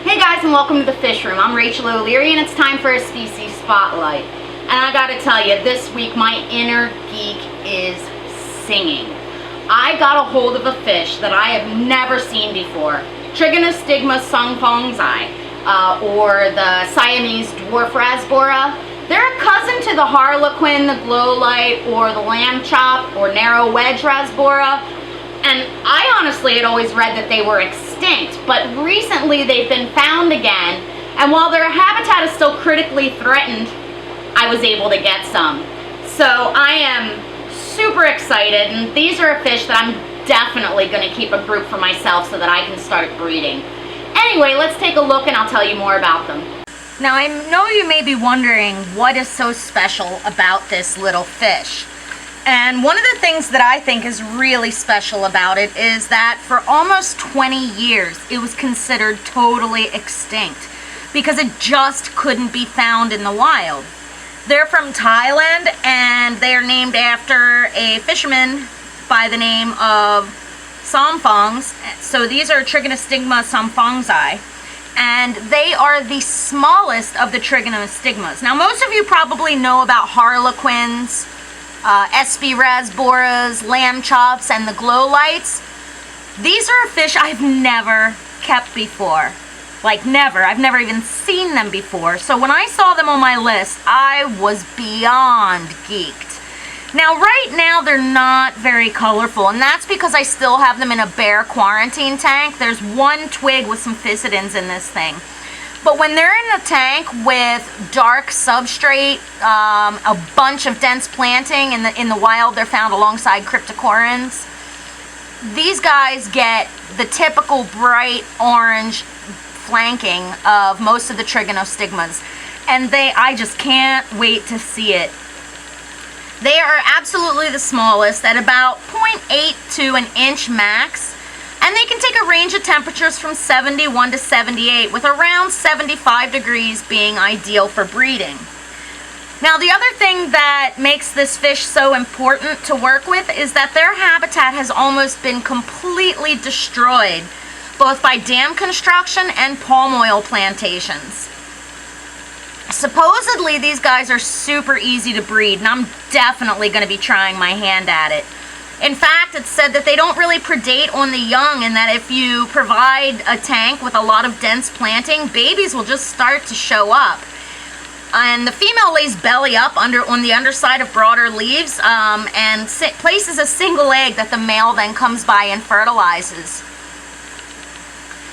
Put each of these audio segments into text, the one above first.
Hey guys, and welcome to the Fish Room. I'm Rachel O'Leary and it's time for a species spotlight. And I gotta tell you, this week my inner geek is singing. I got a hold of a fish that I have never seen before. Trigonostigma somphongsi, or the Siamese Dwarf Rasbora. They're a cousin to the harlequin, the glowlight, or the lamb chop, or narrow wedge rasbora. And I honestly had always read that they were extinct, but recently they've been found again, and while their habitat is still critically threatened, I was able to get some. So I am super excited, and these are a fish that I'm definitely going to keep a group for myself so that I can start breeding. Anyway, let's take a look and I'll tell you more about them. Now I know you may be wondering what is so special about this little fish. And one of the things that I think is really special about it is that for almost 20 years it was considered totally extinct because it just couldn't be found in the wild. They're from Thailand and they are named after a fisherman by the name of somphongsi. So these are Trigonostigma somphongsi, and they are the smallest of the Trigonostigmas. Now most of you probably know about harlequins, Siamese rasboras, lamb chops, and the glow lights. These are a fish I've never kept before. Like never. I've never even seen them before. So when I saw them on my list, I was beyond geeked. Now right now they're not very colorful, and that's because I still have them in a bare quarantine tank. There's one twig with some physidins in this thing. But when they're in a tank with dark substrate, a bunch of dense planting, in the wild they're found alongside cryptocoryns, these guys get the typical bright orange flanking of most of the Trigonostigmas. And I just can't wait to see it. They are absolutely the smallest at about 0.8 to an inch max. And they can take a range of temperatures from 71 to 78, with around 75 degrees being ideal for breeding. Now the other thing that makes this fish so important to work with is that their habitat has almost been completely destroyed, both by dam construction and palm oil plantations. Supposedly these guys are super easy to breed, and I'm definitely going to be trying my hand at it. In fact, it's said that they don't really predate on the young, and that if you provide a tank with a lot of dense planting, babies will just start to show up. And the female lays belly up on the underside of broader leaves, and places a single egg that the male then comes by and fertilizes.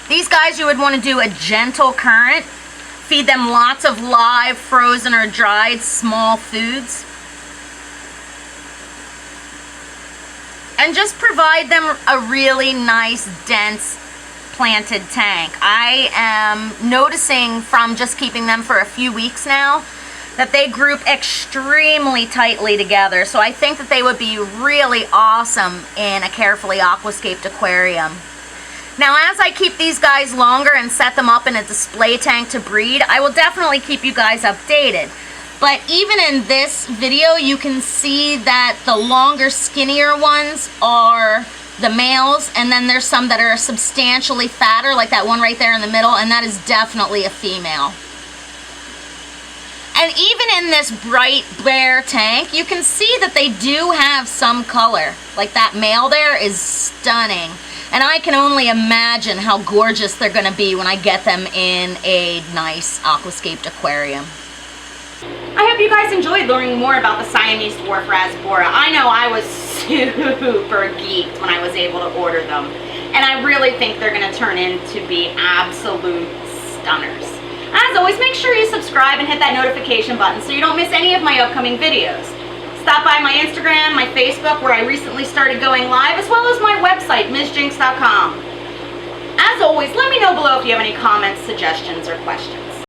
These guys you would want to do a gentle current, feed them lots of live, frozen, or dried small foods, and just provide them a really nice, dense, planted tank. I am noticing from just keeping them for a few weeks now that they group extremely tightly together. So I think that they would be really awesome in a carefully aquascaped aquarium. Now as I keep these guys longer and set them up in a display tank to breed, I will definitely keep you guys updated. But even in this video, you can see that the longer, skinnier ones are the males, and then there's some that are substantially fatter, like that one right there in the middle, and that is definitely a female. And even in this bright, bare tank, you can see that they do have some color. Like that male there is stunning. And I can only imagine how gorgeous they're going to be when I get them in a nice aquascaped aquarium. I hope you guys enjoyed learning more about the Siamese Dwarf Rasbora. I know I was super geeked when I was able to order them. And I really think they're going to turn into be absolute stunners. As always, make sure you subscribe and hit that notification button so you don't miss any of my upcoming videos. Stop by my Instagram, my Facebook, where I recently started going live, as well as my website, MsJinx.com. As always, let me know below if you have any comments, suggestions, or questions.